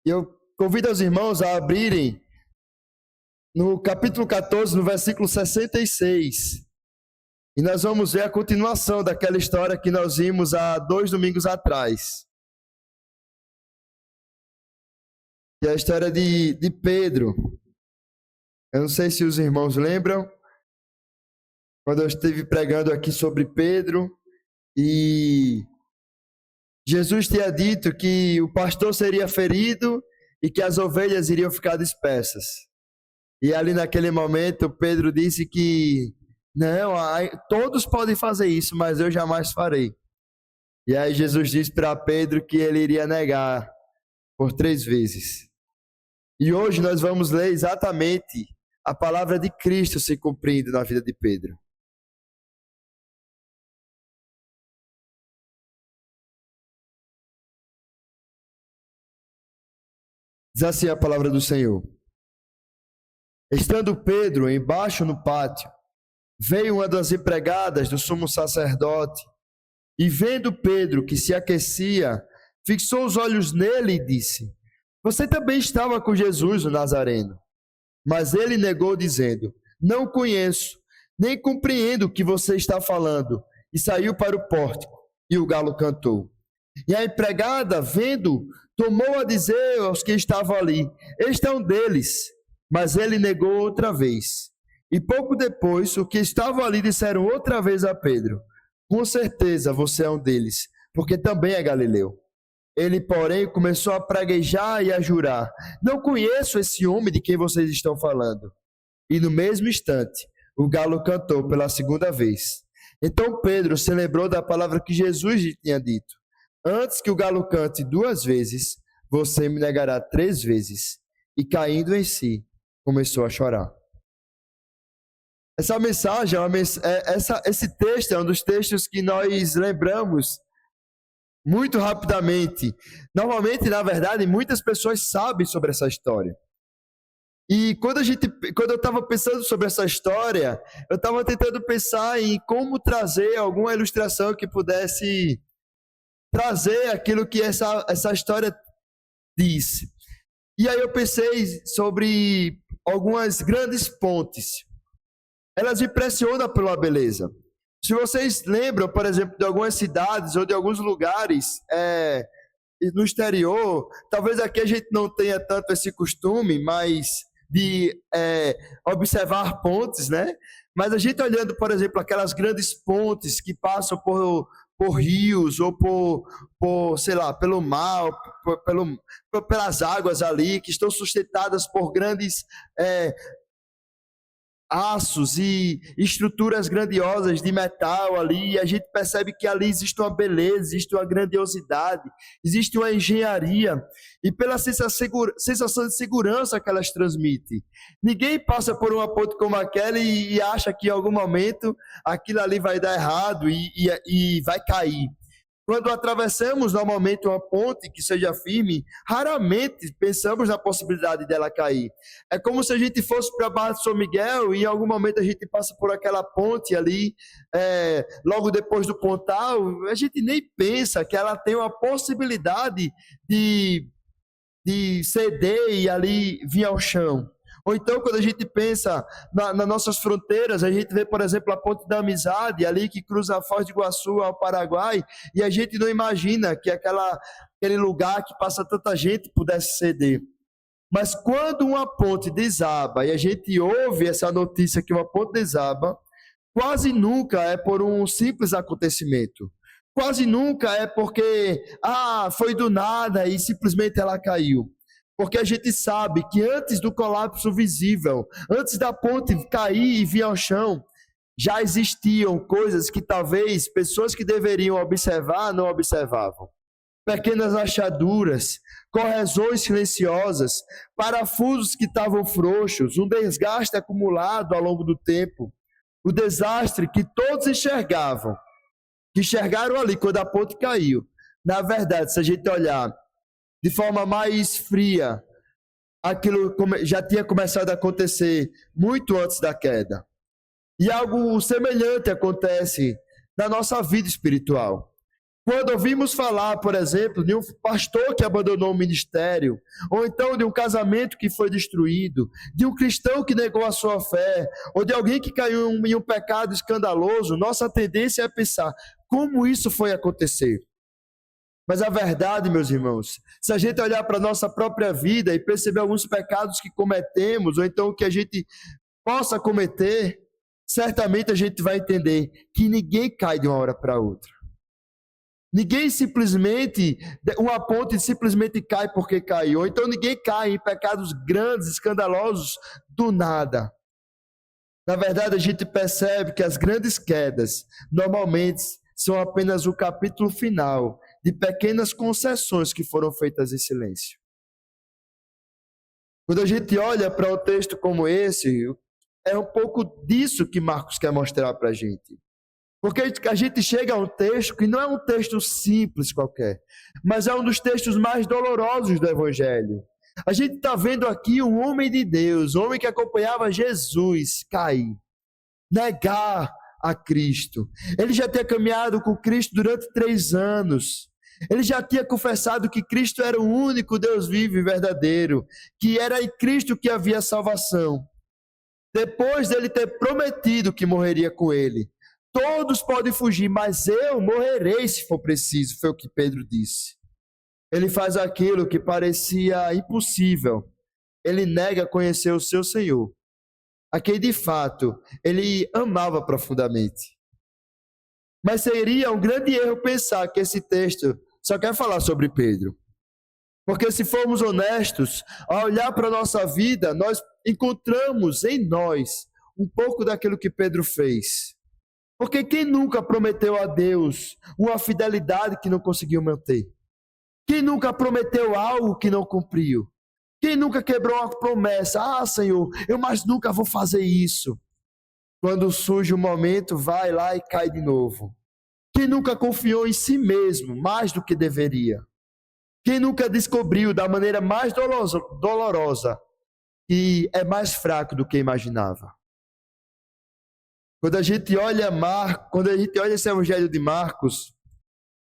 E eu convido os irmãos a abrirem no capítulo 14, no versículo 66. E nós vamos ver a continuação daquela história que nós vimos há 2 domingos atrás. Que é a história de Pedro. Eu não sei se os irmãos lembram, quando eu estive pregando aqui sobre Pedro, e Jesus tinha dito que o pastor seria ferido e que as ovelhas iriam ficar dispersas. E ali naquele momento Pedro disse que não, todos podem fazer isso, mas eu jamais farei. E aí Jesus disse para Pedro que ele iria negar por 3 vezes. E hoje nós vamos ler exatamente a palavra de Cristo se cumprindo na vida de Pedro. Diz assim a palavra do Senhor. Estando Pedro embaixo no pátio, veio uma das empregadas do sumo sacerdote, e vendo Pedro que se aquecia, fixou os olhos nele e disse: Você também estava com Jesus, o Nazareno. Mas ele negou, dizendo: Não conheço, nem compreendo o que você está falando. E saiu para o pórtico, e o galo cantou. E a empregada, vendo, tomou a dizer aos que estavam ali: Este é um deles. Mas ele negou outra vez. E pouco depois, os que estavam ali disseram outra vez a Pedro: Com certeza você é um deles, porque também é galileu. Ele, porém, começou a praguejar e a jurar: Não conheço esse homem de quem vocês estão falando. E no mesmo instante, o galo cantou pela 2ª vez. Então Pedro se lembrou da palavra que Jesus lhe tinha dito: Antes que o galo cante 2 vezes, você me negará 3 vezes. E caindo em si, começou a chorar. Essa mensagem, esse texto é um dos textos que nós lembramos muito rapidamente. Normalmente, na verdade, muitas pessoas sabem sobre essa história. E quando eu estava pensando sobre essa história, eu estava tentando pensar em como trazer alguma ilustração que pudesse trazer aquilo que essa história diz. E aí eu pensei sobre algumas grandes pontes. Elas impressionam pela beleza. Se vocês lembram, por exemplo, de algumas cidades ou de alguns lugares no exterior, talvez aqui a gente não tenha tanto esse costume, mas de observar pontes, né? Mas a gente olhando, por exemplo, aquelas grandes pontes que passam por rios ou sei lá, pelo mar, pelas águas ali, que estão sustentadas por grandes aços e estruturas grandiosas de metal ali, e a gente percebe que ali existe uma beleza, existe uma grandiosidade, existe uma engenharia, e pela sensação de segurança que elas transmitem. Ninguém passa por uma ponte como aquela e acha que em algum momento aquilo ali vai dar errado e vai cair. Quando atravessamos normalmente uma ponte que seja firme, raramente pensamos na possibilidade dela cair. É como se a gente fosse para a Barra de São Miguel e em algum momento a gente passa por aquela ponte ali, logo depois do Pontal, a gente nem pensa que ela tem uma possibilidade de ceder e ali vir ao chão. Ou então, quando a gente pensa nas nossas fronteiras, a gente vê, por exemplo, a Ponte da Amizade, ali que cruza a Foz do Iguaçu ao Paraguai, e a gente não imagina que aquele lugar que passa tanta gente pudesse ceder. Mas quando uma ponte desaba, e a gente ouve essa notícia que uma ponte desaba, quase nunca é por um simples acontecimento. Quase nunca é porque, foi do nada e simplesmente ela caiu. Porque a gente sabe que antes do colapso visível, antes da ponte cair e vir ao chão, já existiam coisas que talvez pessoas que deveriam observar não observavam. Pequenas rachaduras, corrosões silenciosas, parafusos que estavam frouxos, um desgaste acumulado ao longo do tempo, o desastre que todos enxergavam, que enxergaram ali quando a ponte caiu. Na verdade, se a gente olhar de forma mais fria, aquilo já tinha começado a acontecer muito antes da queda. E algo semelhante acontece na nossa vida espiritual. Quando ouvimos falar, por exemplo, de um pastor que abandonou o ministério, ou então de um casamento que foi destruído, de um cristão que negou a sua fé, ou de alguém que caiu em um pecado escandaloso, nossa tendência é pensar, como isso foi acontecer? Mas a verdade, meus irmãos, se a gente olhar para a nossa própria vida e perceber alguns pecados que cometemos, ou então que a gente possa cometer, certamente a gente vai entender que ninguém cai de uma hora para outra. Ninguém simplesmente, uma ponte simplesmente cai porque caiu. Ou então ninguém cai em pecados grandes, escandalosos, do nada. Na verdade, a gente percebe que as grandes quedas, normalmente, são apenas o capítulo final de pequenas concessões que foram feitas em silêncio. Quando a gente olha para um texto como esse, é um pouco disso que Marcos quer mostrar para a gente. Porque a gente chega a um texto que não é um texto simples qualquer, mas é um dos textos mais dolorosos do Evangelho. A gente está vendo aqui um homem de Deus, um homem que acompanhava Jesus, cair, negar a Cristo. Ele já tinha caminhado com Cristo durante 3 anos. Ele já tinha confessado que Cristo era o único Deus vivo e verdadeiro, que era em Cristo que havia salvação. Depois dele ter prometido que morreria com ele, todos podem fugir, mas eu morrerei se for preciso, foi o que Pedro disse. Ele faz aquilo que parecia impossível. Ele nega conhecer o seu Senhor, a quem de fato ele amava profundamente. Mas seria um grande erro pensar que esse texto só quer falar sobre Pedro. Porque se formos honestos, ao olhar para a nossa vida, nós encontramos em nós um pouco daquilo que Pedro fez. Porque quem nunca prometeu a Deus uma fidelidade que não conseguiu manter? Quem nunca prometeu algo que não cumpriu? Quem nunca quebrou uma promessa? Ah, Senhor, eu mais nunca vou fazer isso. Quando surge o momento, vai lá e cai de novo. Quem nunca confiou em si mesmo mais do que deveria? Quem nunca descobriu da maneira mais dolorosa que é mais fraco do que imaginava? Quando a gente olha esse Evangelho de Marcos,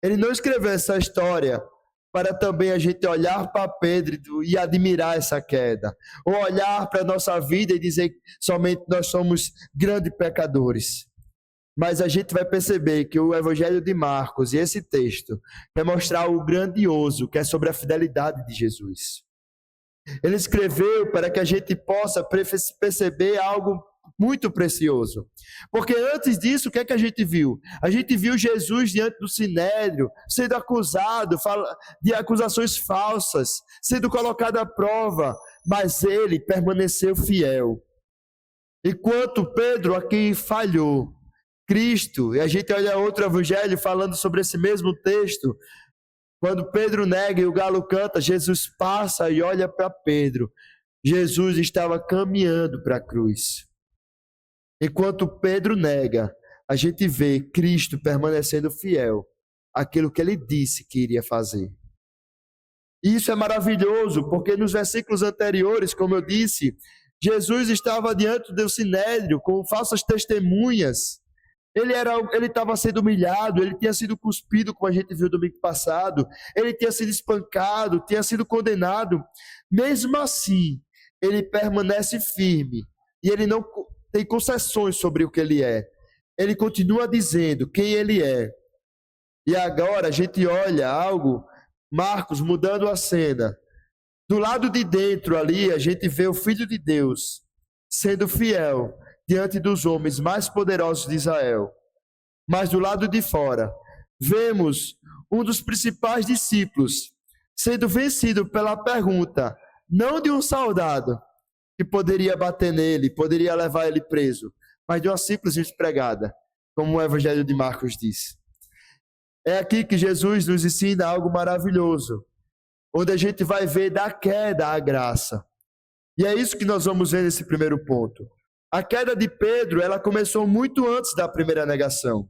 ele não escreveu essa história para também a gente olhar para Pedro e admirar essa queda, ou olhar para a nossa vida e dizer que somente nós somos grandes pecadores. Mas a gente vai perceber que o Evangelho de Marcos e esse texto quer mostrar o grandioso que é sobre a fidelidade de Jesus. Ele escreveu para que a gente possa perceber algo muito precioso. Porque antes disso, o que é que a gente viu? A gente viu Jesus diante do sinédrio, sendo acusado de acusações falsas, sendo colocado à prova, mas ele permaneceu fiel. Enquanto Pedro aqui falhou, Cristo, e a gente olha outro evangelho falando sobre esse mesmo texto, quando Pedro nega e o galo canta, Jesus passa e olha para Pedro. Jesus estava caminhando para a cruz. Enquanto Pedro nega, a gente vê Cristo permanecendo fiel àquilo que ele disse que iria fazer. E isso é maravilhoso, porque nos versículos anteriores, como eu disse, Jesus estava diante do sinédrio com falsas testemunhas. Ele estava sendo humilhado, ele tinha sido cuspido, como a gente viu domingo passado, ele tinha sido espancado, tinha sido condenado. Mesmo assim, ele permanece firme e ele não tem concessões sobre o que ele é. Ele continua dizendo quem ele é. E agora a gente olha algo, Marcos mudando a cena. Do lado de dentro ali, a gente vê o Filho de Deus sendo fiel diante dos homens mais poderosos de Israel. Mas do lado de fora, vemos um dos principais discípulos sendo vencido pela pergunta, não de um soldado que poderia bater nele, poderia levar ele preso, mas de uma simples empregada, como o Evangelho de Marcos diz. É aqui que Jesus nos ensina algo maravilhoso, onde a gente vai ver da queda a graça. E é isso que nós vamos ver nesse primeiro ponto. A queda de Pedro, ela começou muito antes da primeira negação.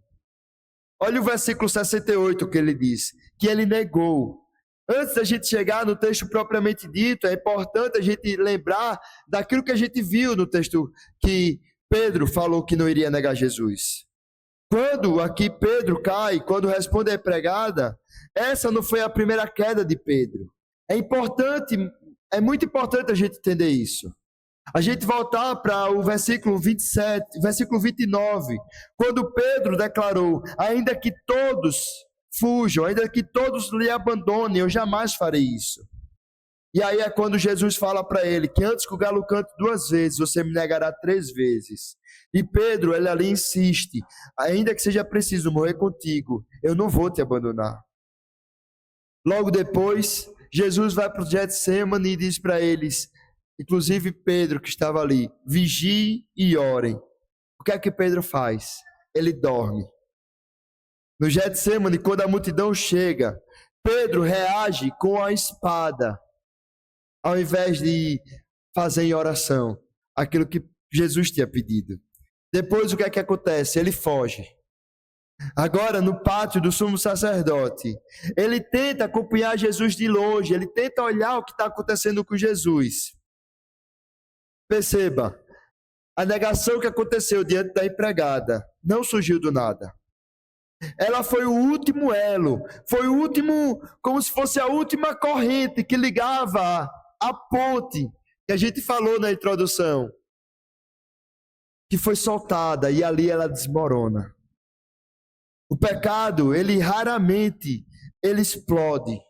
Olha o versículo 68 que ele diz, que ele negou. Antes da gente chegar no texto propriamente dito, é importante a gente lembrar daquilo que a gente viu no texto que Pedro falou que não iria negar Jesus. Quando aqui Pedro cai, quando responde a empregada, essa não foi a primeira queda de Pedro. É importante, é muito importante a gente entender isso. A gente voltar para o versículo 27, versículo 29, quando Pedro declarou: ainda que todos fujam, ainda que todos lhe abandonem, eu jamais farei isso. E aí é quando Jesus fala para ele que antes que o galo cante 2 vezes, você me negará 3 vezes. E Pedro, ele ali insiste: ainda que seja preciso morrer contigo, eu não vou te abandonar. Logo depois, Jesus vai para o Getsemane e diz para eles, inclusive Pedro que estava ali: vigiem e orem. O que é que Pedro faz? Ele dorme. No Getsemane, quando a multidão chega, Pedro reage com a espada, ao invés de fazer em oração aquilo que Jesus tinha pedido. Depois o que é que acontece? Ele foge. Agora, no pátio do sumo sacerdote, ele tenta acompanhar Jesus de longe, ele tenta olhar o que está acontecendo com Jesus. Perceba, a negação que aconteceu diante da empregada não surgiu do nada. Ela foi o último elo, foi o último, como se fosse a última corrente que ligava a ponte que a gente falou na introdução, que foi soltada e ali ela desmorona. O pecado, ele raramente ele explode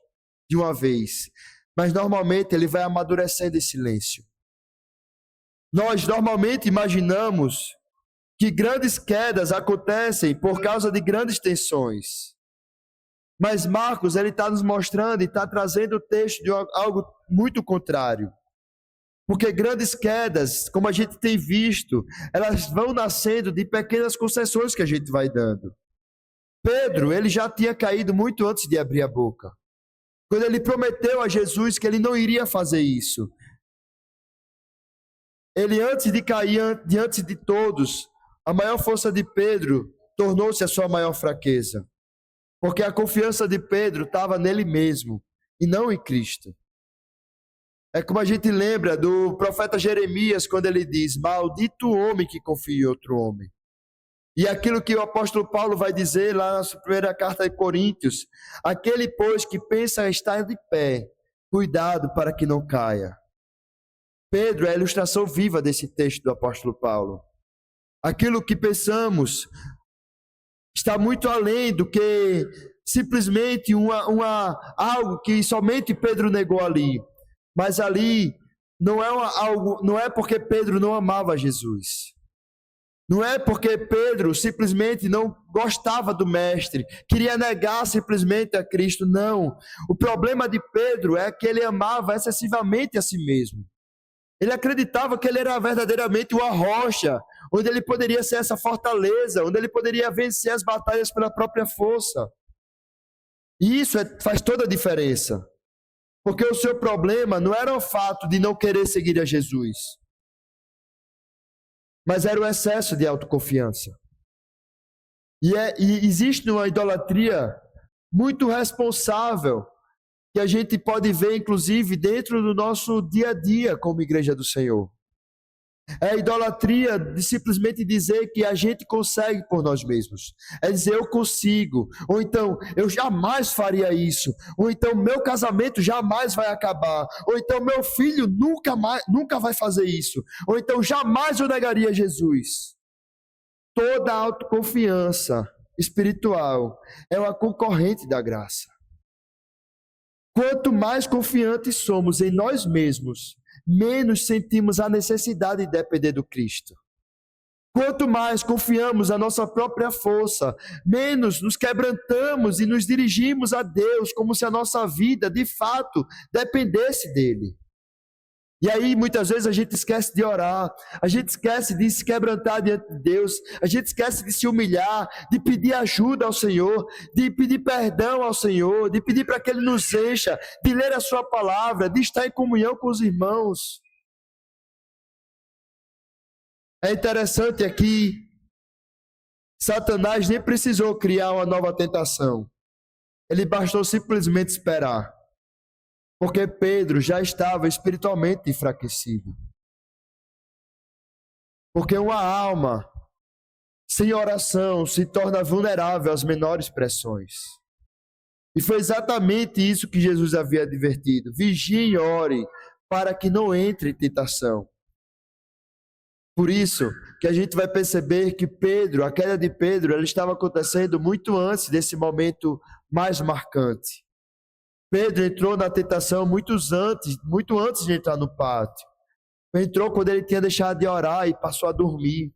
de uma vez, mas normalmente ele vai amadurecendo em silêncio. Nós normalmente imaginamos que grandes quedas acontecem por causa de grandes tensões. Mas Marcos, ele está nos mostrando e está trazendo o texto de algo muito contrário. Porque grandes quedas, como a gente tem visto, elas vão nascendo de pequenas concessões que a gente vai dando. Pedro, ele já tinha caído muito antes de abrir a boca. Quando ele prometeu a Jesus que ele não iria fazer isso. Ele, antes de cair diante de todos, a maior força de Pedro tornou-se a sua maior fraqueza. Porque a confiança de Pedro estava nele mesmo e não em Cristo. É como a gente lembra do profeta Jeremias, quando ele diz: maldito o homem que confia em outro homem. E aquilo que o apóstolo Paulo vai dizer lá na sua primeira carta de Coríntios: aquele, pois, que pensa estar de pé, cuidado para que não caia. Pedro é a ilustração viva desse texto do apóstolo Paulo. Aquilo que pensamos está muito além do que simplesmente algo que somente Pedro negou ali. Mas ali não é porque Pedro não amava Jesus. Não é porque Pedro simplesmente não gostava do mestre, queria negar simplesmente a Cristo, não. O problema de Pedro é que ele amava excessivamente a si mesmo. Ele acreditava que ele era verdadeiramente uma rocha, onde ele poderia ser essa fortaleza, onde ele poderia vencer as batalhas pela própria força. E isso faz toda a diferença. Porque o seu problema não era o fato de não querer seguir a Jesus, mas era o excesso de autoconfiança. E existe uma idolatria muito responsável, que a gente pode ver, inclusive, dentro do nosso dia a dia como igreja do Senhor. É a idolatria de simplesmente dizer que a gente consegue por nós mesmos. É dizer, eu consigo. Ou então, eu jamais faria isso. Ou então, meu casamento jamais vai acabar. Ou então, meu filho nunca vai fazer isso. Ou então, jamais eu negaria Jesus. Toda autoconfiança espiritual é uma concorrente da graça. Quanto mais confiantes somos em nós mesmos, menos sentimos a necessidade de depender do Cristo. Quanto mais confiamos na nossa própria força, menos nos quebrantamos e nos dirigimos a Deus como se a nossa vida, de fato, dependesse dele. E aí, muitas vezes, a gente esquece de orar, a gente esquece de se quebrantar diante de Deus, a gente esquece de se humilhar, de pedir ajuda ao Senhor, de pedir perdão ao Senhor, de pedir para que Ele nos encha, de ler a sua palavra, de estar em comunhão com os irmãos. É interessante aqui, Satanás nem precisou criar uma nova tentação, ele bastou simplesmente esperar. Porque Pedro já estava espiritualmente enfraquecido. Porque uma alma sem oração, se torna vulnerável às menores pressões. E foi exatamente isso que Jesus havia advertido: vigie e ore, para que não entre em tentação. Por isso que a gente vai perceber que Pedro, a queda de Pedro, ela estava acontecendo muito antes desse momento mais marcante. Pedro entrou na tentação muito antes de entrar no pátio. Entrou quando ele tinha deixado de orar e passou a dormir.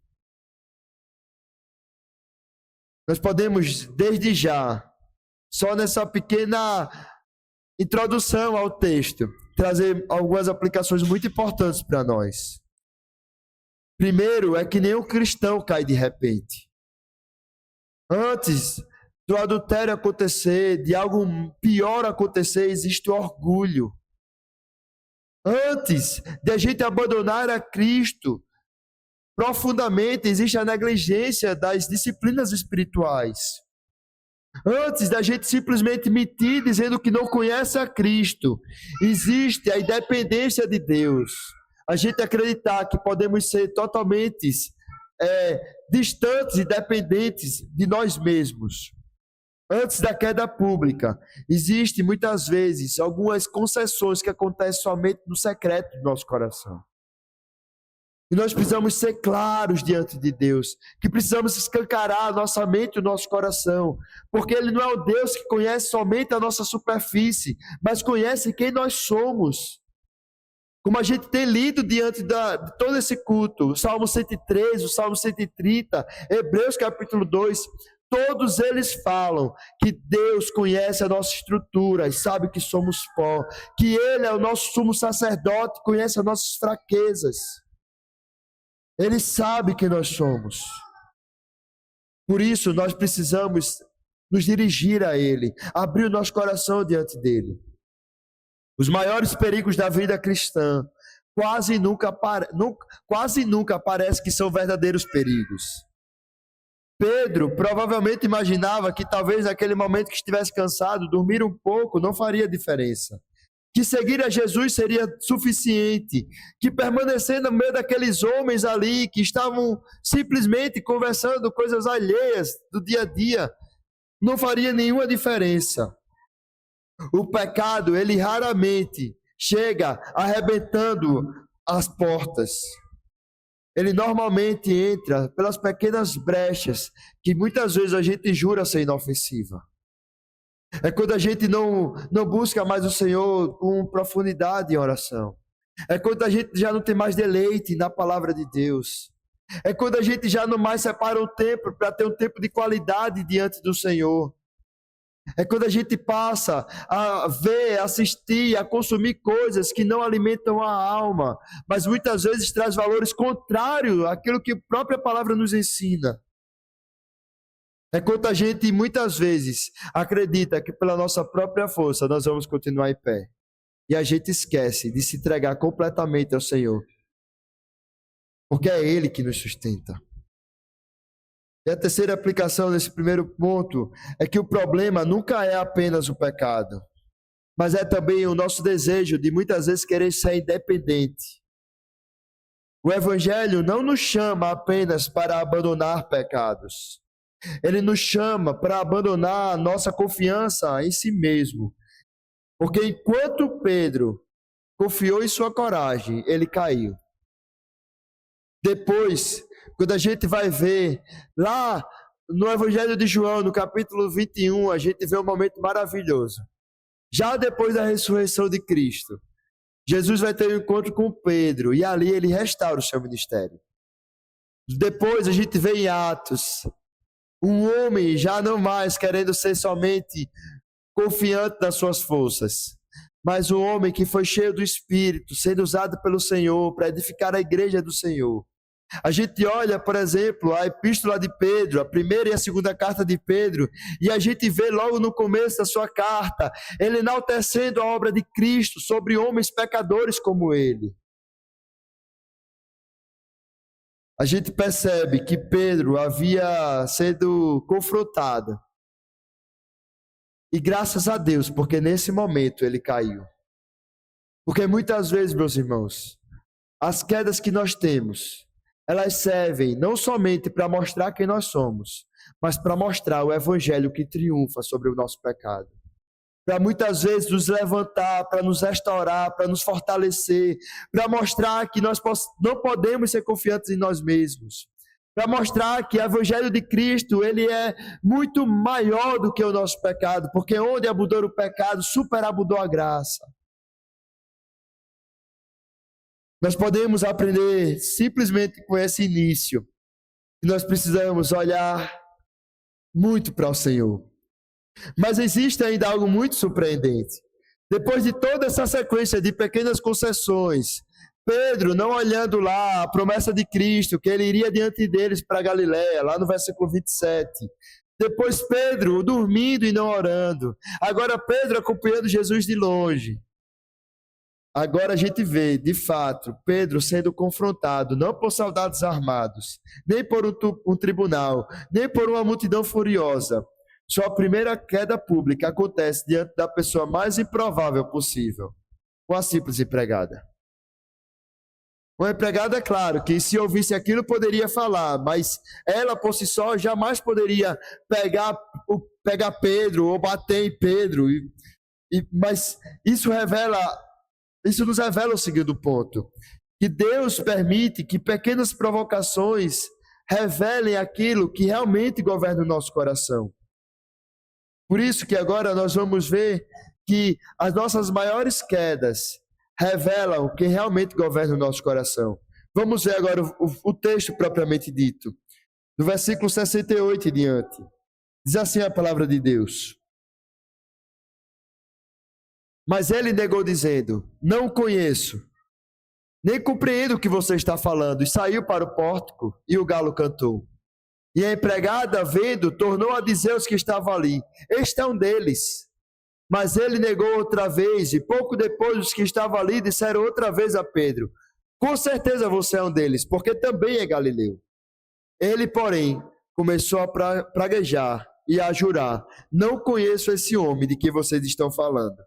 Nós podemos, desde já, só nessa pequena introdução ao texto, trazer algumas aplicações muito importantes para nós. Primeiro, é que nenhum cristão cai de repente. Antes do adultério acontecer, de algo pior acontecer, existe o orgulho. Antes de a gente abandonar a Cristo profundamente, existe a negligência das disciplinas espirituais. Antes da gente simplesmente mentir dizendo que não conhece a Cristo, existe a independência de Deus. A gente acreditar que podemos ser totalmente distantes e dependentes de nós mesmos. Antes da queda pública, existem muitas vezes algumas concessões que acontecem somente no secreto do nosso coração. E nós precisamos ser claros diante de Deus, que precisamos escancarar a nossa mente e o nosso coração, porque Ele não é o Deus que conhece somente a nossa superfície, mas conhece quem nós somos. Como a gente tem lido diante de todo esse culto, o Salmo 103, o Salmo 130, Hebreus capítulo 2, todos eles falam que Deus conhece a nossa estrutura e sabe que somos pó, que Ele é o nosso sumo sacerdote, conhece as nossas fraquezas. Ele sabe quem nós somos. Por isso, nós precisamos nos dirigir a Ele, abrir o nosso coração diante dEle. Os maiores perigos da vida cristã quase nunca parece que são verdadeiros perigos. Pedro provavelmente imaginava que talvez naquele momento que estivesse cansado, dormir um pouco não faria diferença. Que seguir a Jesus seria suficiente, que permanecer no meio daqueles homens ali que estavam simplesmente conversando coisas alheias do dia a dia não faria nenhuma diferença. O pecado, ele raramente chega arrebentando as portas. Ele normalmente entra pelas pequenas brechas que muitas vezes a gente jura ser inofensiva. É quando a gente não busca mais o Senhor com profundidade em oração. É quando a gente já não tem mais deleite na palavra de Deus. É quando a gente já não mais separa um tempo para ter um tempo de qualidade diante do Senhor. É quando a gente passa a ver, a assistir, a consumir coisas que não alimentam a alma, mas muitas vezes traz valores contrários àquilo que a própria palavra nos ensina. É quando a gente muitas vezes acredita que pela nossa própria força nós vamos continuar em pé. E a gente esquece de se entregar completamente ao Senhor. Porque é Ele que nos sustenta. E a terceira aplicação nesse primeiro ponto é que o problema nunca é apenas o pecado, mas é também o nosso desejo de muitas vezes querer ser independente. O Evangelho não nos chama apenas para abandonar pecados. Ele nos chama para abandonar a nossa confiança em si mesmo. Porque enquanto Pedro confiou em sua coragem, ele caiu. Depois, quando a gente vai ver lá no Evangelho de João, no capítulo 21, a gente vê um momento maravilhoso. Já depois da ressurreição de Cristo, Jesus vai ter um encontro com Pedro e ali ele restaura o seu ministério. Depois a gente vê em Atos, um homem já não mais querendo ser somente confiante nas suas forças, mas um homem que foi cheio do Espírito, sendo usado pelo Senhor para edificar a igreja do Senhor. A gente olha, por exemplo, a epístola de Pedro, a primeira e a segunda carta de Pedro, e a gente vê logo no começo da sua carta, ele enaltecendo a obra de Cristo sobre homens pecadores como ele. A gente percebe que Pedro havia sido confrontado. E graças a Deus, porque nesse momento ele caiu. Porque muitas vezes, meus irmãos, as quedas que nós temos elas servem não somente para mostrar quem nós somos, mas para mostrar o evangelho que triunfa sobre o nosso pecado. Para muitas vezes nos levantar, para nos restaurar, para nos fortalecer, para mostrar que nós não podemos ser confiantes em nós mesmos, para mostrar que o evangelho de Cristo ele é muito maior do que o nosso pecado, porque onde abundou o pecado, superabundou a graça. Nós podemos aprender simplesmente com esse início. Nós precisamos olhar muito para o Senhor. Mas existe ainda algo muito surpreendente. Depois de toda essa sequência de pequenas concessões, Pedro, não olhando lá a promessa de Cristo, que ele iria diante deles para Galiléia, lá no versículo 27. Depois Pedro dormindo e não orando. Agora Pedro acompanhando Jesus de longe. Agora a gente vê, de fato, Pedro sendo confrontado, não por soldados armados, nem por um tribunal, nem por uma multidão furiosa. Sua primeira queda pública acontece diante da pessoa mais improvável possível, com a simples empregada. Uma empregada, é claro, que se ouvisse aquilo poderia falar, mas ela por si só jamais poderia pegar Pedro ou bater em Pedro. Mas isso nos revela o seguinte ponto, que Deus permite que pequenas provocações revelem aquilo que realmente governa o nosso coração. Por isso que agora nós vamos ver que as nossas maiores quedas revelam o que realmente governa o nosso coração. Vamos ver agora o texto propriamente dito, do versículo 68 em diante. Diz assim a palavra de Deus. Mas ele negou dizendo, não o conheço, nem compreendo o que você está falando. E saiu para o pórtico e o galo cantou. E a empregada, vendo, tornou a dizer aos que estavam ali, este é um deles. Mas ele negou outra vez, e pouco depois os que estavam ali disseram outra vez a Pedro, com certeza você é um deles, porque também é galileu. Ele, porém, começou a praguejar e a jurar, não conheço esse homem de que vocês estão falando.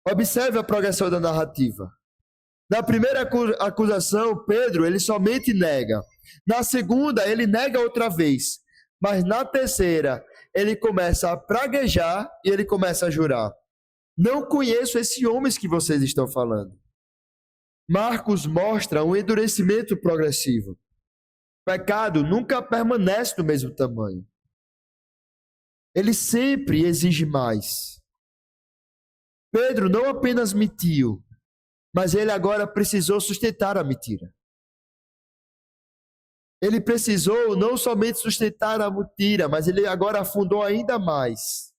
Observe a progressão da narrativa. Na primeira acusação, Pedro, ele somente nega. Na segunda, ele nega outra vez. Mas na terceira, ele começa a praguejar e ele começa a jurar. Não conheço esses homens que vocês estão falando. Marcos mostra um endurecimento progressivo. O pecado nunca permanece do mesmo tamanho. Ele sempre exige mais. Pedro não apenas mentiu, mas ele agora precisou sustentar a mentira. Ele precisou não somente sustentar a mentira, mas ele agora afundou ainda mais,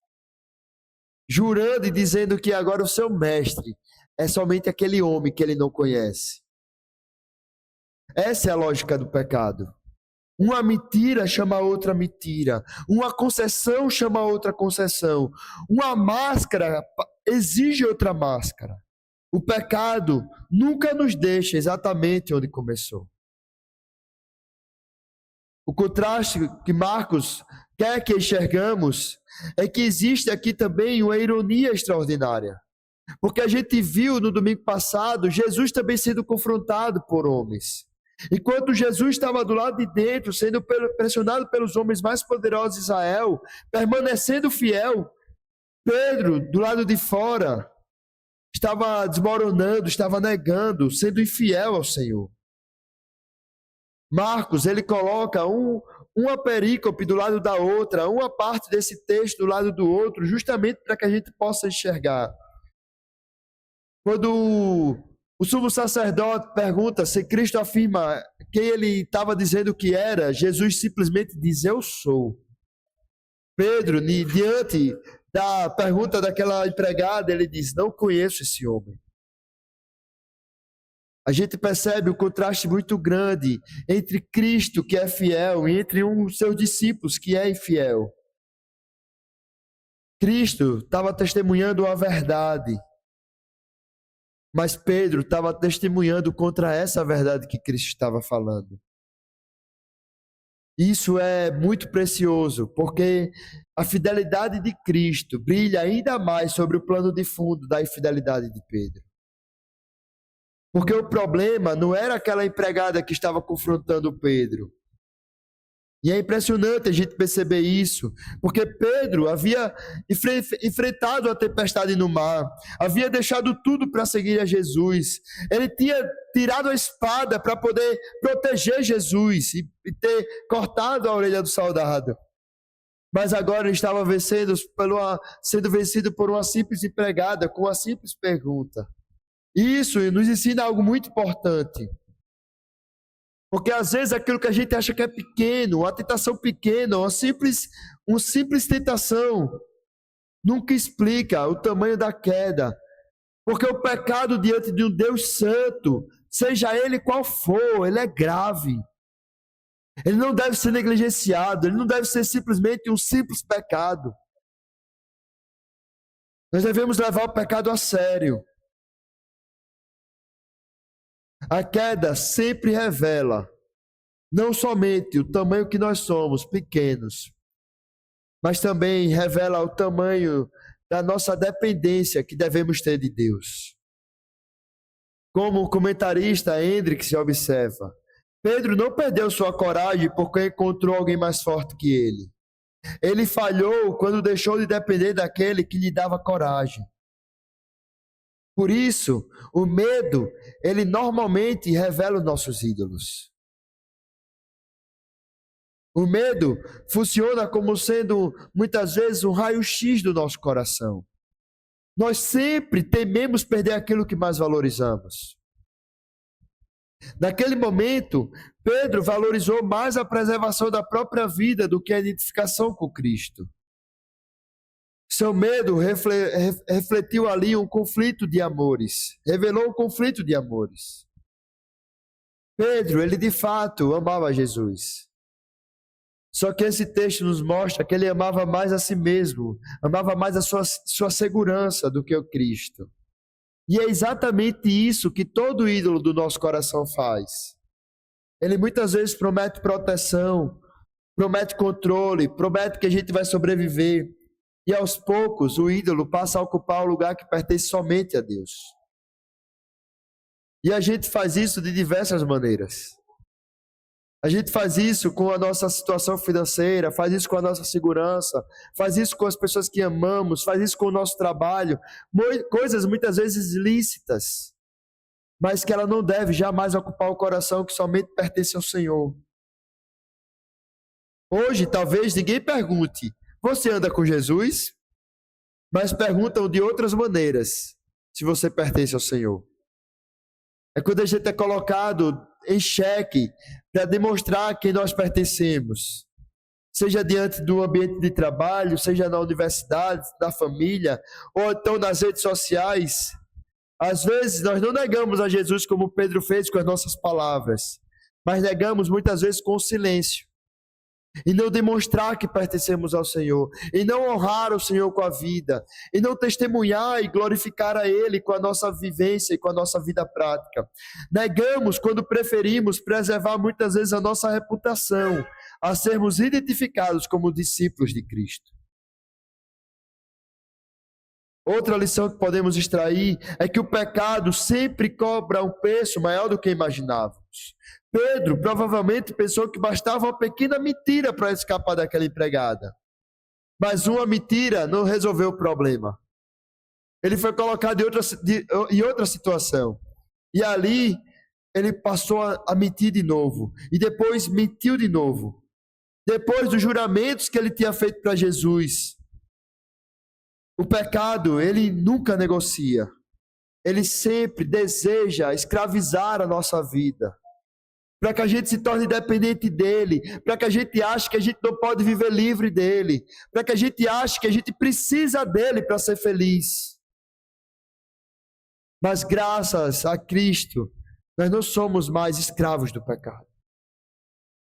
jurando e dizendo que agora o seu mestre é somente aquele homem que ele não conhece. Essa é a lógica do pecado. Uma mentira chama outra mentira, uma concessão chama outra concessão, uma máscara exige outra máscara. O pecado nunca nos deixa exatamente onde começou. O contraste que Marcos quer que enxergamos é que existe aqui também uma ironia extraordinária. Porque a gente viu no domingo passado Jesus também sendo confrontado por homens. Enquanto Jesus estava do lado de dentro, sendo pressionado pelos homens mais poderosos de Israel, permanecendo fiel, Pedro, do lado de fora, estava desmoronando, estava negando, sendo infiel ao Senhor. Marcos, ele coloca uma perícope do lado da outra, uma parte desse texto do lado do outro, justamente para que a gente possa enxergar. Quando o sumo sacerdote pergunta se Cristo afirma quem ele estava dizendo que era, Jesus simplesmente diz, eu sou. Pedro, diante da pergunta daquela empregada, ele diz, não conheço esse homem. A gente percebe o contraste muito grande entre Cristo, que é fiel, e entre um dos seus discípulos, que é infiel. Cristo estava testemunhando a verdade, mas Pedro estava testemunhando contra essa verdade que Cristo estava falando. Isso é muito precioso, porque a fidelidade de Cristo brilha ainda mais sobre o plano de fundo da infidelidade de Pedro. Porque o problema não era aquela empregada que estava confrontando Pedro. E é impressionante a gente perceber isso, porque Pedro havia enfrentado a tempestade no mar, havia deixado tudo para seguir a Jesus. Ele tinha tirado a espada para poder proteger Jesus e ter cortado a orelha do soldado. Mas agora ele estava sendo vencido por uma simples empregada, com uma simples pergunta. Isso nos ensina algo muito importante. Porque às vezes aquilo que a gente acha que é pequeno, uma tentação pequena, uma simples tentação, nunca explica o tamanho da queda. Porque o pecado diante de um Deus santo, seja ele qual for, ele é grave. Ele não deve ser negligenciado, ele não deve ser simplesmente um simples pecado. Nós devemos levar o pecado a sério. A queda sempre revela não somente o tamanho que nós somos, pequenos, mas também revela o tamanho da nossa dependência que devemos ter de Deus. Como o comentarista Hendricks observa, Pedro não perdeu sua coragem porque encontrou alguém mais forte que ele. Ele falhou quando deixou de depender daquele que lhe dava coragem. Por isso, o medo, ele normalmente revela os nossos ídolos. O medo funciona como sendo, muitas vezes, um raio-x do nosso coração. Nós sempre tememos perder aquilo que mais valorizamos. Naquele momento, Pedro valorizou mais a preservação da própria vida do que a identificação com Cristo. Seu medo refletiu ali um conflito de amores, revelou um conflito de amores. Pedro, ele de fato amava Jesus. Só que esse texto nos mostra que ele amava mais a si mesmo, amava mais a sua segurança do que o Cristo. E é exatamente isso que todo ídolo do nosso coração faz. Ele muitas vezes promete proteção, promete controle, promete que a gente vai sobreviver. E aos poucos o ídolo passa a ocupar o lugar que pertence somente a Deus. E a gente faz isso de diversas maneiras. A gente faz isso com a nossa situação financeira, faz isso com a nossa segurança, faz isso com as pessoas que amamos, faz isso com o nosso trabalho, coisas muitas vezes lícitas, mas que ela não deve jamais ocupar o coração que somente pertence ao Senhor. Hoje, talvez ninguém pergunte, você anda com Jesus? Mas perguntam de outras maneiras se você pertence ao Senhor. É quando a gente é colocado em xeque para demonstrar quem nós pertencemos. Seja diante do ambiente de trabalho, seja na universidade, na família, ou então nas redes sociais. Às vezes nós não negamos a Jesus como Pedro fez com as nossas palavras, mas negamos muitas vezes com o silêncio. E não demonstrar que pertencemos ao Senhor, e não honrar o Senhor com a vida, e não testemunhar e glorificar a Ele com a nossa vivência e com a nossa vida prática. Negamos quando preferimos preservar muitas vezes a nossa reputação, a sermos identificados como discípulos de Cristo. Outra lição que podemos extrair é que o pecado sempre cobra um preço maior do que imaginávamos. Pedro provavelmente pensou que bastava uma pequena mentira para escapar daquela empregada. Mas uma mentira não resolveu o problema. Ele foi colocado em outra situação. E ali ele passou a mentir de novo. E depois mentiu de novo. Depois dos juramentos que ele tinha feito para Jesus. O pecado, ele nunca negocia. Ele sempre deseja escravizar a nossa vida. Para que a gente se torne dependente dele, para que a gente ache que a gente não pode viver livre dele, para que a gente ache que a gente precisa dele para ser feliz. Mas graças a Cristo, nós não somos mais escravos do pecado.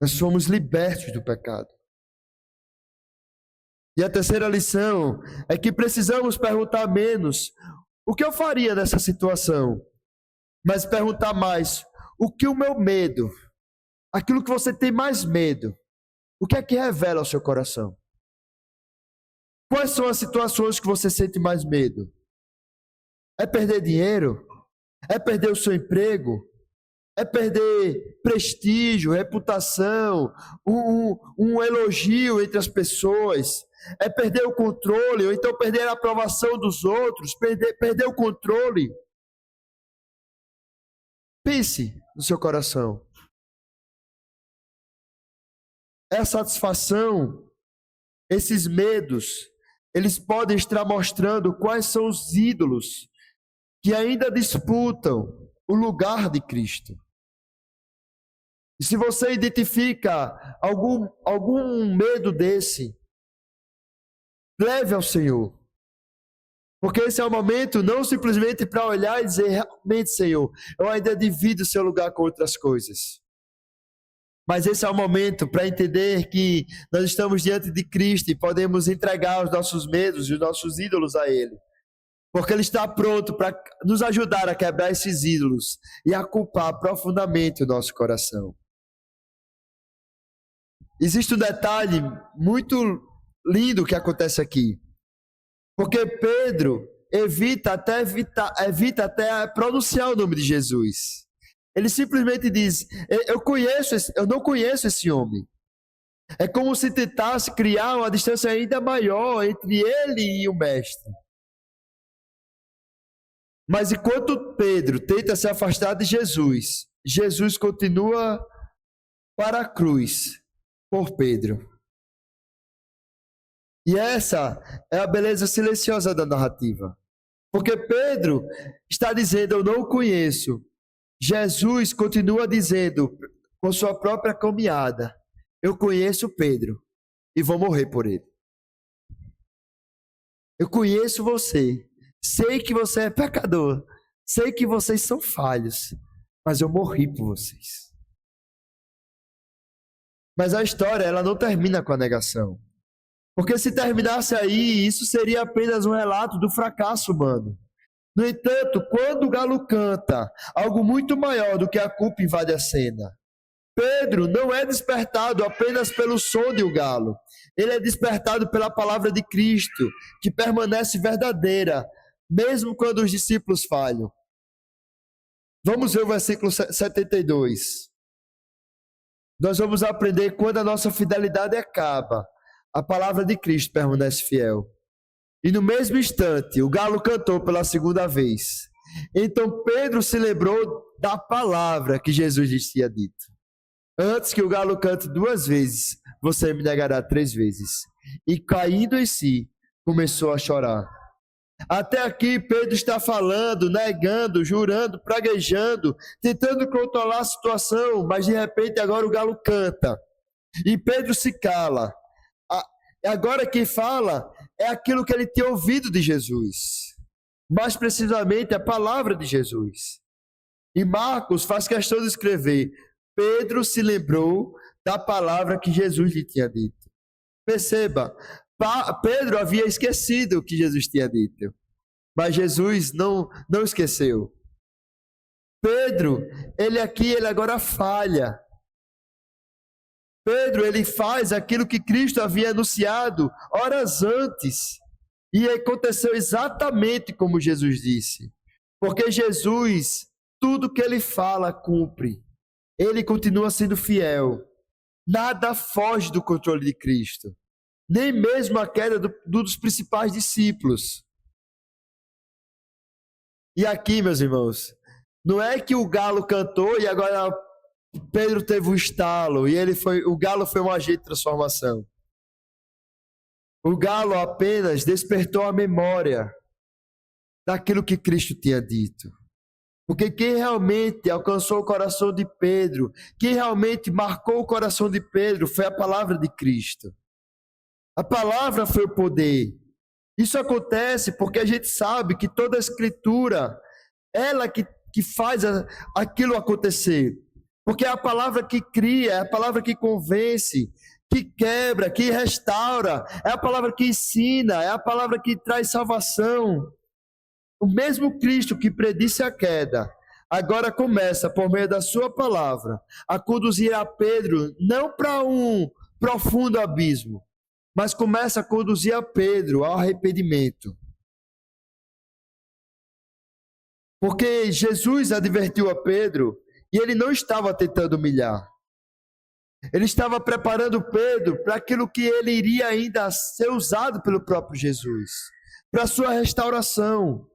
Nós somos libertos do pecado. E a terceira lição é que precisamos perguntar menos o que eu faria nessa situação, mas perguntar mais o que o meu medo, aquilo que você tem mais medo, o que é que revela ao seu coração? Quais são as situações que você sente mais medo? É perder dinheiro? É perder o seu emprego? É perder prestígio, reputação, um elogio entre as pessoas? É perder o controle, ou então perder a aprovação dos outros, perder o controle? Pense no seu coração. É a satisfação, esses medos, eles podem estar mostrando quais são os ídolos que ainda disputam o lugar de Cristo. E se você identifica algum medo desse, leve ao Senhor. Porque esse é o momento não simplesmente para olhar e dizer, realmente, Senhor, eu ainda divido o seu lugar com outras coisas. Mas esse é o momento para entender que nós estamos diante de Cristo e podemos entregar os nossos medos e os nossos ídolos a Ele. Porque Ele está pronto para nos ajudar a quebrar esses ídolos e a culpar profundamente o nosso coração. Existe um detalhe muito lindo que acontece aqui. Porque Pedro evita até pronunciar o nome de Jesus. Ele simplesmente diz, eu não conheço esse homem. É como se tentasse criar uma distância ainda maior entre ele e o mestre. Mas enquanto Pedro tenta se afastar de Jesus, Jesus continua para a cruz por Pedro. E essa é a beleza silenciosa da narrativa. Porque Pedro está dizendo, eu não o conheço. Jesus continua dizendo, com sua própria caminhada, eu conheço Pedro e vou morrer por ele. Eu conheço você. Sei que você é pecador. Sei que vocês são falhos. Mas eu morri por vocês. Mas a história, ela não termina com a negação. Porque se terminasse aí, isso seria apenas um relato do fracasso humano. No entanto, quando o galo canta, algo muito maior do que a culpa invade a cena. Pedro não é despertado apenas pelo som do galo. Ele é despertado pela palavra de Cristo, que permanece verdadeira, mesmo quando os discípulos falham. Vamos ver o versículo 72. Nós vamos aprender quando a nossa fidelidade acaba. A palavra de Cristo permanece fiel. E no mesmo instante, o galo cantou pela segunda vez. Então Pedro se lembrou da palavra que Jesus lhe tinha dito. Antes que o galo cante 2 vezes, você me negará 3 vezes. E caindo em si, começou a chorar. Até aqui Pedro está falando, negando, jurando, praguejando, tentando controlar a situação, mas de repente agora o galo canta. E Pedro se cala. Agora quem fala é aquilo que ele tinha ouvido de Jesus. Mais precisamente a palavra de Jesus. E Marcos faz questão de escrever, Pedro se lembrou da palavra que Jesus lhe tinha dito. Perceba, Pedro havia esquecido o que Jesus tinha dito. Mas Jesus não esqueceu. Pedro, ele agora falha. Pedro, ele faz aquilo que Cristo havia anunciado horas antes. E aconteceu exatamente como Jesus disse. Porque Jesus, tudo que ele fala, cumpre. Ele continua sendo fiel. Nada foge do controle de Cristo. Nem mesmo a queda dos principais discípulos. E aqui, meus irmãos, não é que o galo cantou e agora Pedro teve um estalo e o galo foi um agente de transformação. O galo apenas despertou a memória daquilo que Cristo tinha dito. Porque quem realmente alcançou o coração de Pedro, quem realmente marcou o coração de Pedro foi a palavra de Cristo. A palavra foi o poder. Isso acontece porque a gente sabe que toda a Escritura, ela que faz aquilo acontecer. Porque é a palavra que cria, é a palavra que convence, que quebra, que restaura, é a palavra que ensina, é a palavra que traz salvação. O mesmo Cristo que predisse a queda, agora começa, por meio da sua palavra, a conduzir a Pedro não para um profundo abismo, mas começa a conduzir a Pedro ao arrependimento. Porque Jesus advertiu a Pedro e ele não estava tentando humilhar. Ele estava preparando Pedro para aquilo que ele iria ainda ser usado pelo próprio Jesus, para a sua restauração.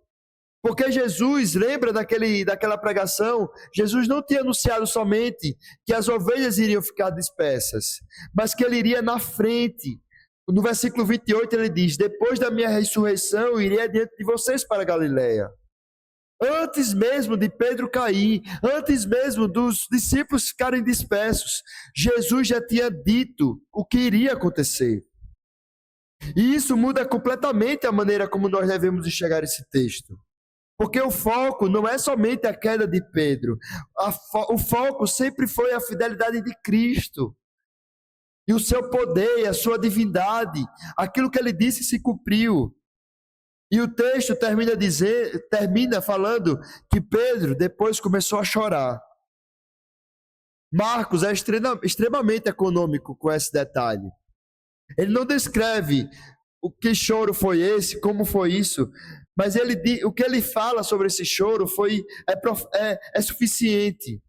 Porque Jesus, lembra daquela pregação, Jesus não tinha anunciado somente que as ovelhas iriam ficar dispersas, mas que ele iria na frente. No versículo 28 ele diz: depois da minha ressurreição, eu irei adiante de vocês para Galiléia. Antes mesmo de Pedro cair, antes mesmo dos discípulos ficarem dispersos, Jesus já tinha dito o que iria acontecer. E isso muda completamente a maneira como nós devemos enxergar esse texto. Porque o foco não é somente a queda de Pedro. O foco sempre foi a fidelidade de Cristo. E o seu poder, a sua divindade. Aquilo que ele disse se cumpriu. E o texto termina falando que Pedro depois começou a chorar. Marcos é extremamente econômico com esse detalhe. Ele não descreve o que choro foi esse, como foi isso, mas o que ele fala sobre esse choro é suficiente.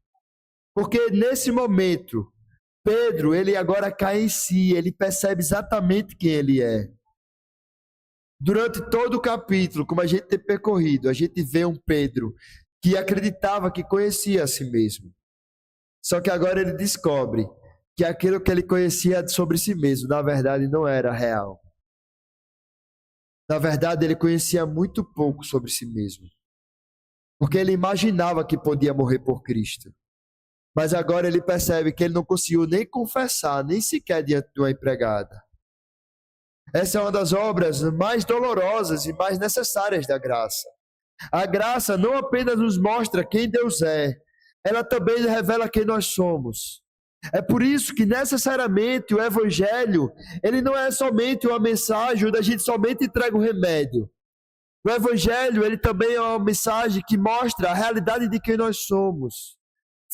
Porque nesse momento, Pedro, ele agora cai em si, ele percebe exatamente quem ele é. Durante todo o capítulo, como a gente tem percorrido, a gente vê um Pedro que acreditava que conhecia a si mesmo. Só que agora ele descobre que aquilo que ele conhecia sobre si mesmo, na verdade, não era real. Na verdade, ele conhecia muito pouco sobre si mesmo. Porque ele imaginava que podia morrer por Cristo. Mas agora ele percebe que ele não conseguiu nem confessar, nem sequer diante de uma empregada. Essa é uma das obras mais dolorosas e mais necessárias da graça. A graça não apenas nos mostra quem Deus é, ela também revela quem nós somos. É por isso que necessariamente o Evangelho, ele não é somente uma mensagem onde a gente somente entrega o remédio. O Evangelho, ele também é uma mensagem que mostra a realidade de quem nós somos.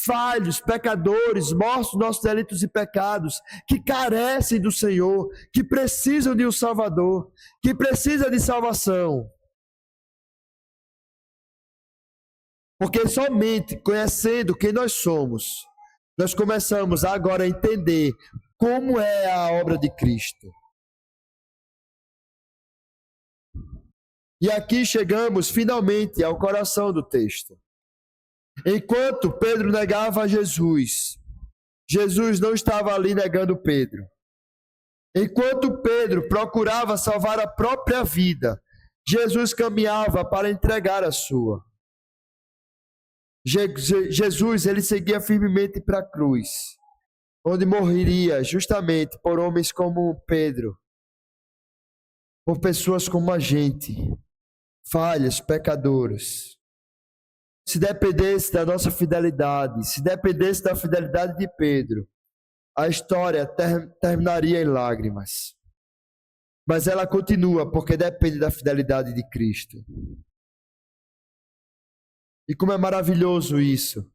Falhos, pecadores, mortos nos nossos delitos e pecados, que carecem do Senhor, que precisam de um Salvador, que precisam de salvação. Porque somente conhecendo quem nós somos, nós começamos agora a entender como é a obra de Cristo. E aqui chegamos finalmente ao coração do texto. Enquanto Pedro negava a Jesus, Jesus não estava ali negando Pedro. Enquanto Pedro procurava salvar a própria vida, Jesus caminhava para entregar a sua. Jesus, ele seguia firmemente para a cruz, onde morreria justamente por homens como Pedro, por pessoas como a gente, falhas, pecadores. Se dependesse da nossa fidelidade, se dependesse da fidelidade de Pedro, a história terminaria em lágrimas. Mas ela continua porque depende da fidelidade de Cristo. E como é maravilhoso isso.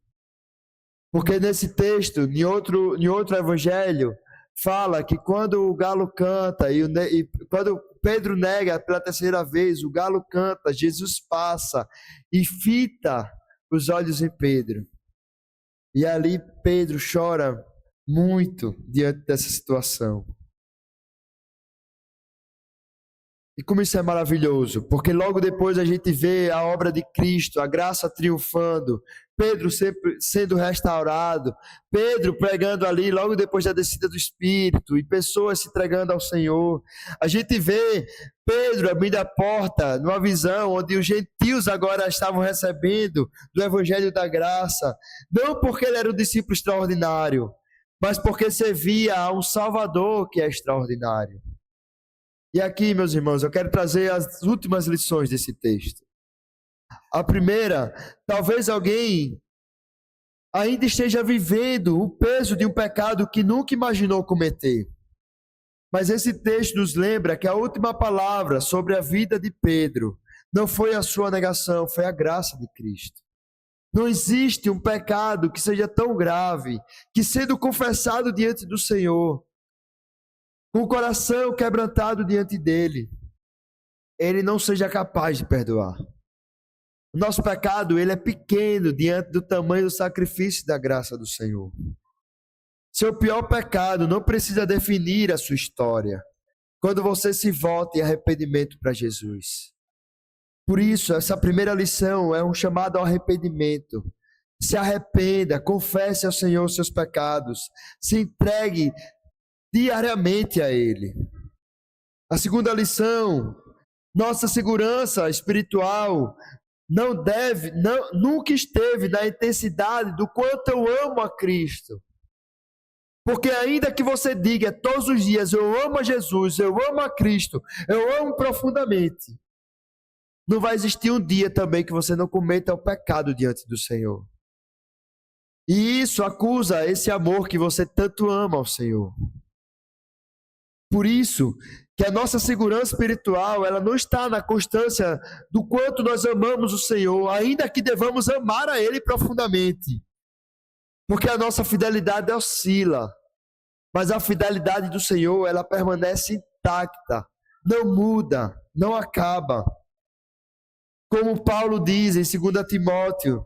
Porque nesse texto, em outro evangelho, fala que quando o galo canta e quando Pedro nega pela terceira vez, o galo canta, Jesus passa e fita os olhos em Pedro. E ali Pedro chora muito diante dessa situação. E como isso é maravilhoso, porque logo depois a gente vê a obra de Cristo, a graça triunfando, Pedro sempre sendo restaurado, Pedro pregando ali logo depois da descida do Espírito e pessoas se entregando ao Senhor. A gente vê Pedro abrindo a porta numa visão onde os gentios agora estavam recebendo do Evangelho da Graça, não porque ele era um discípulo extraordinário, mas porque servia a um Salvador que é extraordinário. E aqui, meus irmãos, eu quero trazer as últimas lições desse texto. A primeira, talvez alguém ainda esteja vivendo o peso de um pecado que nunca imaginou cometer. Mas esse texto nos lembra que a última palavra sobre a vida de Pedro não foi a sua negação, foi a graça de Cristo. Não existe um pecado que seja tão grave, que sendo confessado diante do Senhor, com o coração quebrantado diante dele, ele não seja capaz de perdoar. O nosso pecado, ele é pequeno diante do tamanho do sacrifício da graça do Senhor. Seu pior pecado não precisa definir a sua história. Quando você se volta em arrependimento para Jesus. Por isso, essa primeira lição é um chamado ao arrependimento. Se arrependa, confesse ao Senhor seus pecados, se entregue diariamente a Ele. A segunda lição, nossa segurança espiritual nunca esteve na intensidade do quanto eu amo a Cristo. Porque ainda que você diga todos os dias, eu amo a Jesus, eu amo a Cristo, eu amo profundamente, não vai existir um dia também que você não cometa o pecado diante do Senhor. E isso acusa esse amor que você tanto ama ao Senhor. Por isso que a nossa segurança espiritual, ela não está na constância do quanto nós amamos o Senhor, ainda que devamos amar a Ele profundamente. Porque a nossa fidelidade oscila, mas a fidelidade do Senhor, ela permanece intacta, não muda, não acaba. Como Paulo diz em 2 Timóteo,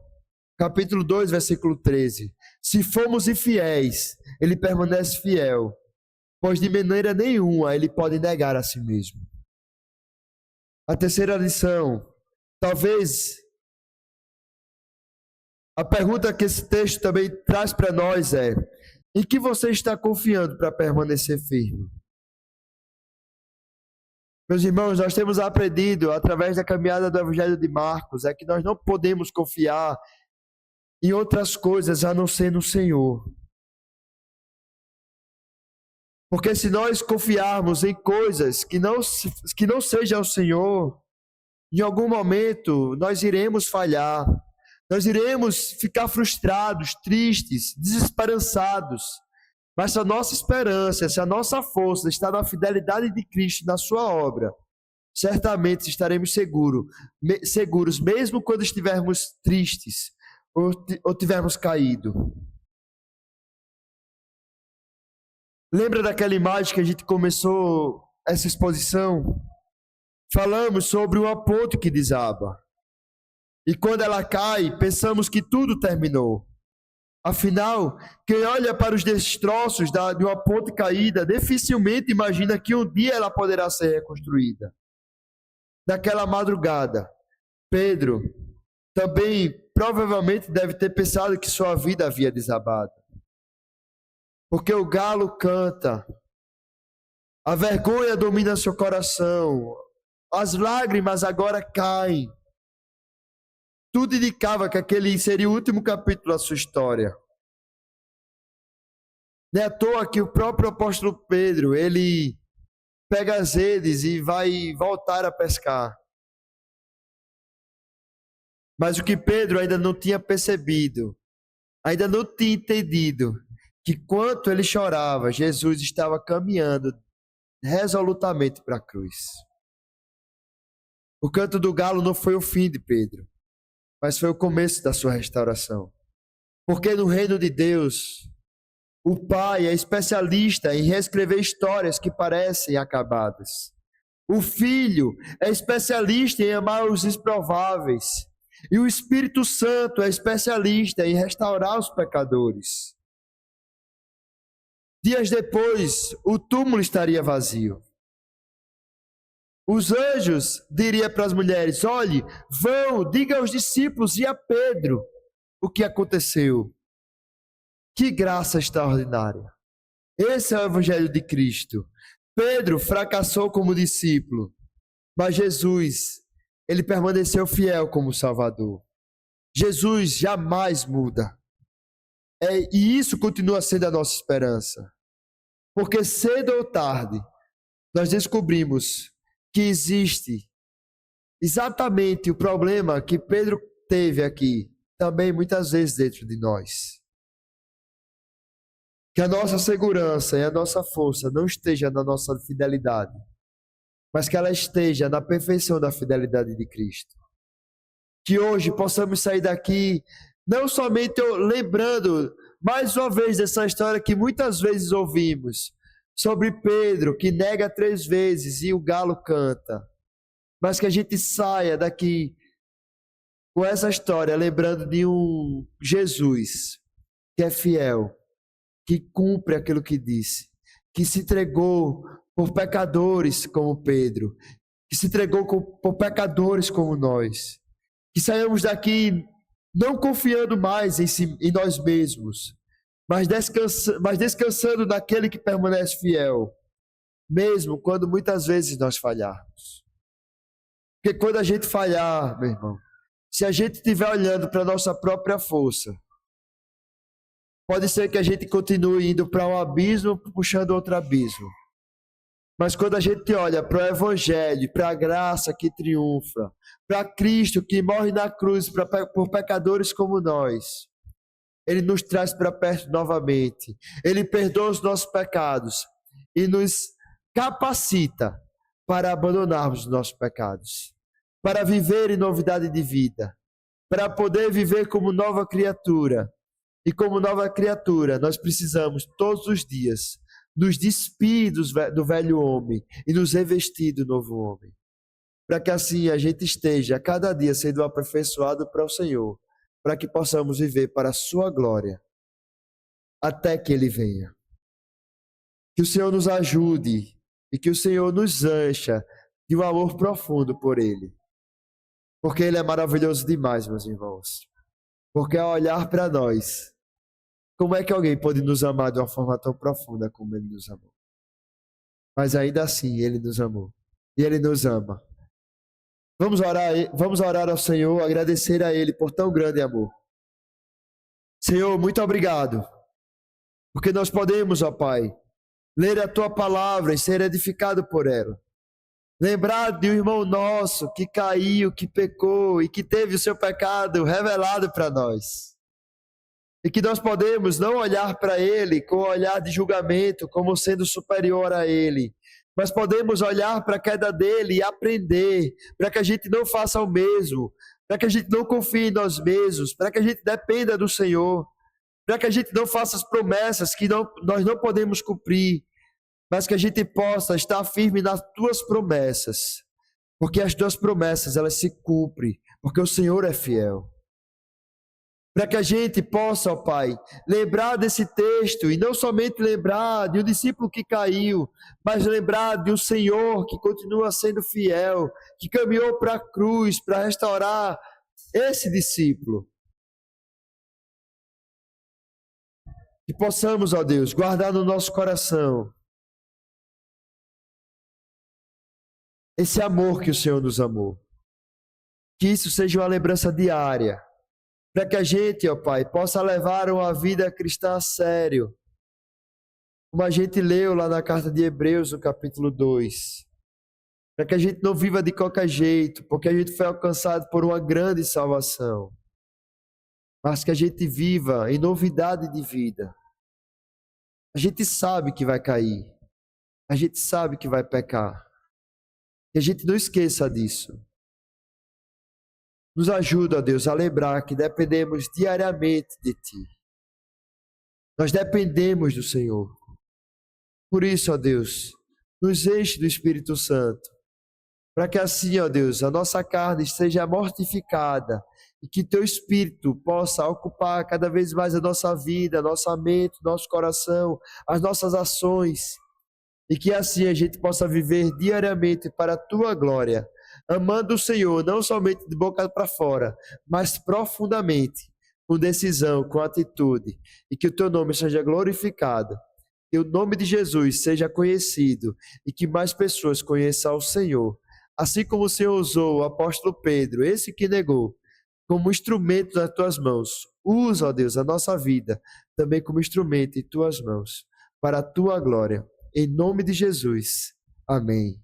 capítulo 2, versículo 13, se formos infiéis, ele permanece fiel, pois de maneira nenhuma ele pode negar a si mesmo. A terceira lição, talvez a pergunta que esse texto também traz para nós é: em que você está confiando para permanecer firme? Meus irmãos, nós temos aprendido através da caminhada do Evangelho de Marcos é que nós não podemos confiar em outras coisas a não ser no Senhor. Porque se nós confiarmos em coisas que não sejam o Senhor, em algum momento nós iremos falhar. Nós iremos ficar frustrados, tristes, desesperançados. Mas se a nossa esperança, se a nossa força está na fidelidade de Cristo, na sua obra, certamente estaremos seguros, mesmo quando estivermos tristes ou tivermos caído. Lembra daquela imagem que a gente começou essa exposição? Falamos sobre uma ponte que desaba. E quando ela cai, pensamos que tudo terminou. Afinal, quem olha para os destroços de uma ponte caída, dificilmente imagina que um dia ela poderá ser reconstruída. Naquela madrugada, Pedro também provavelmente deve ter pensado que sua vida havia desabado. Porque o galo canta, a vergonha domina seu coração, as lágrimas agora caem. Tudo indicava que aquele seria o último capítulo da sua história. Não é à toa que o próprio apóstolo Pedro, ele pega as redes e vai voltar a pescar. Mas o que Pedro ainda não tinha percebido, ainda não tinha entendido, que enquanto ele chorava, Jesus estava caminhando resolutamente para a cruz. O canto do galo não foi o fim de Pedro, mas foi o começo da sua restauração. Porque no reino de Deus, o Pai é especialista em reescrever histórias que parecem acabadas. O Filho é especialista em amar os improváveis. E o Espírito Santo é especialista em restaurar os pecadores. Dias depois, o túmulo estaria vazio. Os anjos diriam para as mulheres: olhe, vão, diga aos discípulos e a Pedro o que aconteceu. Que graça extraordinária. Esse é o Evangelho de Cristo. Pedro fracassou como discípulo, mas Jesus, ele permaneceu fiel como Salvador. Jesus jamais muda. E isso continua sendo a nossa esperança. Porque cedo ou tarde, nós descobrimos que existe exatamente o problema que Pedro teve aqui, também muitas vezes dentro de nós. Que a nossa segurança e a nossa força não esteja na nossa fidelidade, mas que ela esteja na perfeição da fidelidade de Cristo. Que hoje possamos sair daqui não somente lembrando mais uma vez dessa história que muitas vezes ouvimos, sobre Pedro que nega 3 vezes e o galo canta, mas que a gente saia daqui com essa história, lembrando de um Jesus que é fiel, que cumpre aquilo que disse, que se entregou por pecadores como Pedro, que se entregou por pecadores como nós, que saímos daqui não confiando mais em nós mesmos, mas descansando naquele que permanece fiel, mesmo quando muitas vezes nós falharmos. Porque quando a gente falhar, meu irmão, se a gente estiver olhando para a nossa própria força, pode ser que a gente continue indo para um abismo, puxando outro abismo. Mas quando a gente olha para o Evangelho, para a graça que triunfa, para Cristo que morre na cruz por pecadores como nós, Ele nos traz para perto novamente. Ele perdoa os nossos pecados e nos capacita para abandonarmos os nossos pecados, para viver em novidade de vida, para poder viver como nova criatura. E como nova criatura, nós precisamos todos os dias nos despir do velho homem e nos revestir do novo homem. Para que assim a gente esteja a cada dia sendo aperfeiçoado para o Senhor, para que possamos viver para a sua glória, até que Ele venha. Que o Senhor nos ajude e que o Senhor nos encha de um amor profundo por Ele. Porque Ele é maravilhoso demais, meus irmãos. Porque ao olhar para nós, como é que alguém pode nos amar de uma forma tão profunda como Ele nos amou? Mas ainda assim, Ele nos amou. E Ele nos ama. Vamos orar ao Senhor, agradecer a Ele por tão grande amor. Senhor, muito obrigado. Porque nós podemos, ó Pai, ler a Tua palavra e ser edificado por ela. Lembrar de um irmão nosso que caiu, que pecou e que teve o seu pecado revelado para nós. E que nós podemos não olhar para ele com um olhar de julgamento, como sendo superior a ele, mas podemos olhar para a queda dele e aprender, para que a gente não faça o mesmo, para que a gente não confie em nós mesmos, para que a gente dependa do Senhor, para que a gente não faça as promessas que nós não podemos cumprir, mas que a gente possa estar firme nas tuas promessas, porque as tuas promessas elas se cumprem, porque o Senhor é fiel. Para que a gente possa, ó Pai, lembrar desse texto e não somente lembrar de um discípulo que caiu, mas lembrar de um Senhor que continua sendo fiel, que caminhou para a cruz para restaurar esse discípulo. Que possamos, ó Deus, guardar no nosso coração esse amor que o Senhor nos amou. Que isso seja uma lembrança diária. Para que a gente, ó Pai, possa levar uma vida cristã a sério. Como a gente leu lá na carta de Hebreus, no capítulo 2. Para que a gente não viva de qualquer jeito, porque a gente foi alcançado por uma grande salvação. Mas que a gente viva em novidade de vida. A gente sabe que vai cair. A gente sabe que vai pecar. Que a gente não esqueça disso. Nos ajuda, Deus, a lembrar que dependemos diariamente de Ti. Nós dependemos do Senhor. Por isso, ó Deus, nos enche do Espírito Santo, para que assim, ó Deus, a nossa carne seja mortificada e que Teu Espírito possa ocupar cada vez mais a nossa vida, a nossa mente, nosso coração, as nossas ações, e que assim a gente possa viver diariamente para a Tua glória, amando o Senhor, não somente de boca para fora, mas profundamente, com decisão, com atitude, e que o Teu nome seja glorificado, que o nome de Jesus seja conhecido, e que mais pessoas conheçam o Senhor, assim como o Senhor usou o apóstolo Pedro, esse que negou, como instrumento nas Tuas mãos. Usa, ó Deus, a nossa vida, também como instrumento em Tuas mãos, para a Tua glória, em nome de Jesus. Amém.